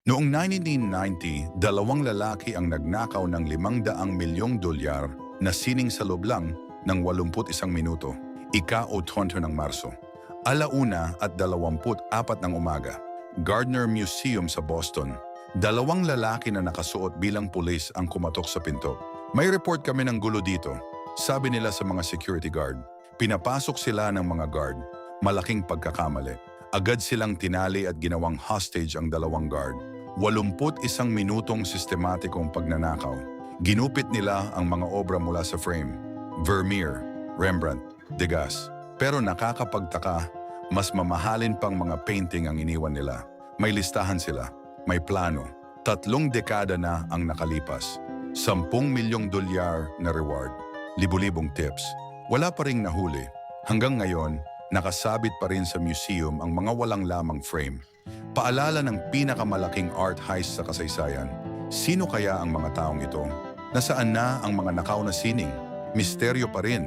Noong 1990, dalawang lalaki ang nagnakaw ng 500 milyong dolyar na sining sa loob lang ng 81 minuto, ika-8 ng Marso. 1:24 ng umaga, Gardner Museum sa Boston. Dalawang lalaki na nakasuot bilang pulis ang kumatok sa pinto. May report kami ng gulo dito, sabi nila sa mga security guard. Pinapasok sila ng mga guard. Malaking pagkakamali. Agad silang tinali at ginawang hostage ang dalawang guard. 81 minutong sistematikong pagnanakaw. Ginupit nila ang mga obra mula sa frame. Vermeer, Rembrandt, Degas. Pero nakakapagtaka, mas mamahalin pang mga painting ang iniwan nila. May listahan sila, may plano. 3 dekada na ang nakalipas. 10 milyong dolyar na reward. Libu-libong tips. Wala pa ring nahuli. Hanggang ngayon, nakasabit pa rin sa museum ang mga walang lamang frame. Paalala ng pinakamalaking art heist sa kasaysayan. Sino kaya ang mga taong ito? Nasaan na ang mga nakaw na sining? Misteryo pa rin.